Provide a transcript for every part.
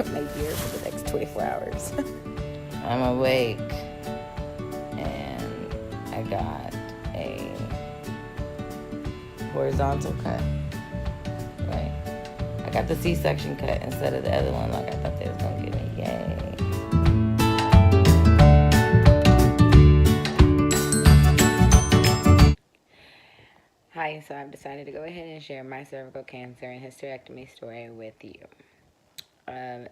my beer for the next 24 hours. I'm awake, and I got a horizontal cut. Right? I got the C-section cut instead of the other one like I thought they was gonna give me. Yay. Hi, so I've decided to go ahead and share my cervical cancer and hysterectomy story with you.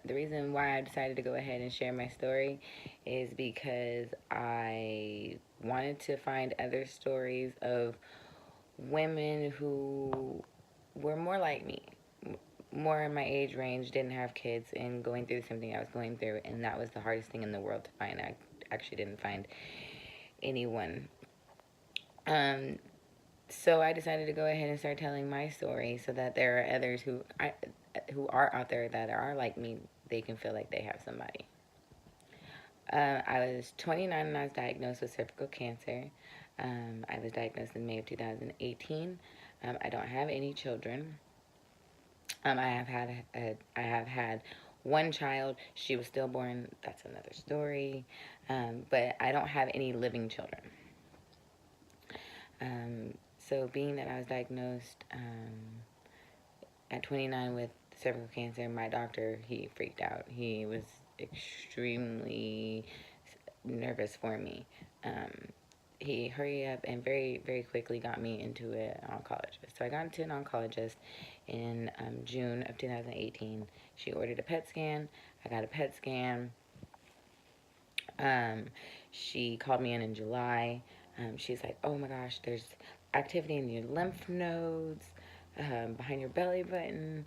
The reason why I decided to go ahead and share my story is because I wanted to find other stories of women who were more like me, more in my age range, didn't have kids, and going through something I was going through, and that was the hardest thing in the world to find. I actually didn't find anyone. So I decided to go ahead and start telling my story so that there are others who are out there that are like me. They can feel like they have somebody. I was 29 and I was diagnosed with cervical cancer. I was diagnosed in May of 2018. I don't have any children. I have had one child. She was stillborn. That's another story. But I don't have any living children. So being that I was diagnosed at 29 with cervical cancer, my doctor, he freaked out. He was extremely nervous for me. He hurried up and very, very quickly got me into an oncologist. So I got into an oncologist in June of 2018. She ordered a PET scan. I got a PET scan. She called me in July. She's like, oh my gosh, there's activity in your lymph nodes, behind your belly button.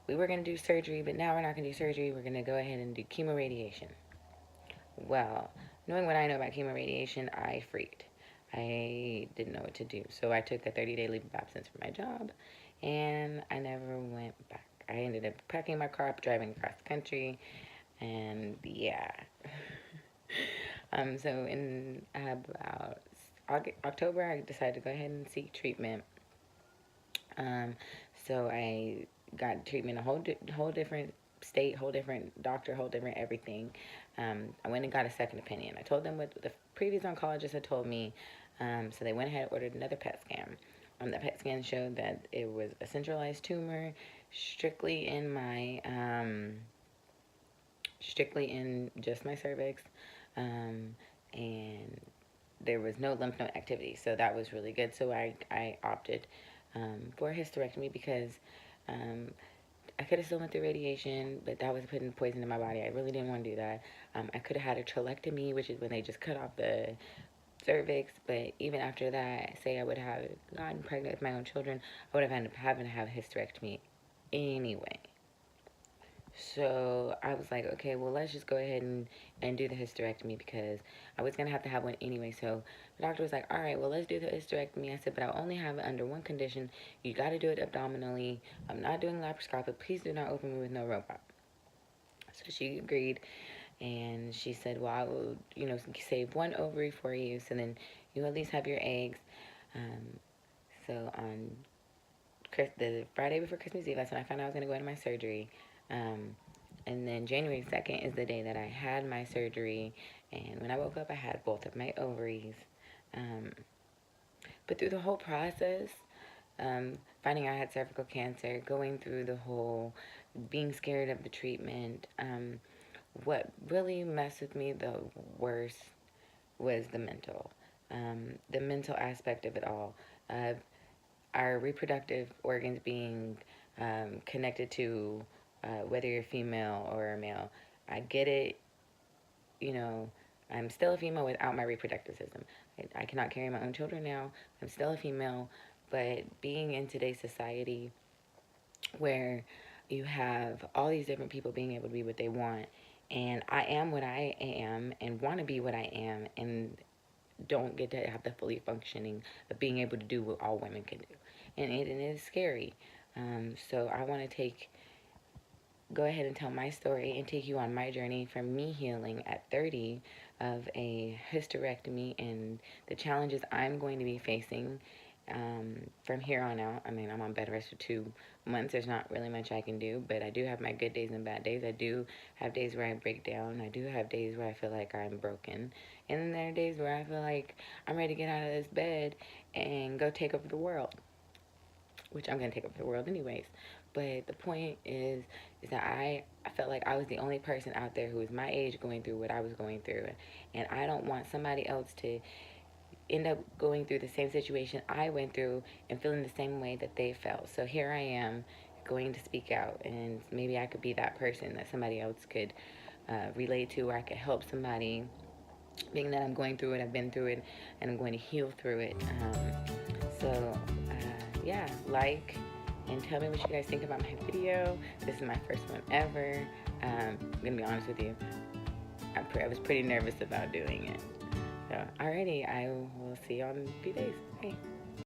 We were going to do surgery, but now we're not going to do surgery. We're going to go ahead and do chemoradiation. Well, knowing what I know about chemoradiation, I freaked. I didn't know what to do. So I took a 30-day leave of absence from my job, and I never went back. I ended up packing my car up, driving across the country, and yeah. So in about October, I decided to go ahead and seek treatment. So I got treatment a whole different state, whole different doctor, whole different everything. I went and got a second opinion. I told them what the previous oncologist had told me. So they went ahead and ordered another PET scan. The PET scan showed that it was a centralized tumor, strictly in just my cervix, and there was no lymph node activity, so that was really good. So I opted for a hysterectomy because I could have still went through radiation, but that was putting poison in my body. I really didn't want to do that. I could have had a trolectomy, which is when they just cut off the cervix, but even after that, say I would have gotten pregnant with my own children, I would have ended up having to have a hysterectomy anyway. So I was like, okay, well, let's just go ahead and do the hysterectomy because I was going to have one anyway. So the doctor was like, all right, well, let's do the hysterectomy. I said, but I'll only have it under one condition. You got to do it abdominally. I'm not doing laparoscopic. Please do not open me with no robot. So she agreed, and she said, well, I will, save one ovary for you so then you at least have your eggs. So on the Friday before Christmas Eve, that's when I found out I was going to go into my surgery. And then January 2nd is the day that I had my surgery. And when I woke up, I had both of my ovaries. But through the whole process, finding out I had cervical cancer, going through the whole being scared of the treatment, what really messed with me the worst was the mental. The mental aspect of it all. Our reproductive organs being connected to whether you're female or a male. I get it, I'm still a female without my reproductive system. I cannot carry my own children now. I'm still a female, but being in today's society where you have all these different people being able to be what they want, and I am what I am and want to be what I am, and don't get to have the fully functioning of being able to do what all women can do. And it is scary. So I want to go ahead and tell my story and take you on my journey from me healing at 30 of a hysterectomy and the challenges I'm going to be facing From here on out, I mean, I'm on bed rest for 2 months. There's not really much I can do, but I do have my good days and bad days. I do have days where I break down. I do have days where I feel like I'm broken. And then there are days where I feel like I'm ready to get out of this bed and go take over the world, which I'm going to take over the world anyways. But the point is that I felt like I was the only person out there who was my age going through what I was going through. And I don't want somebody else to end up going through the same situation I went through and feeling the same way that they felt. So here I am going to speak out, and maybe I could be that person that somebody else could relate to, or I could help somebody, being that I'm going through it, I've been through it, and I'm going to heal through it. Yeah, like and tell me what you guys think about my video. This is my first one ever. I'm gonna be honest with you, I was pretty nervous about doing it. So, alrighty, I will see you all in a few days. Bye.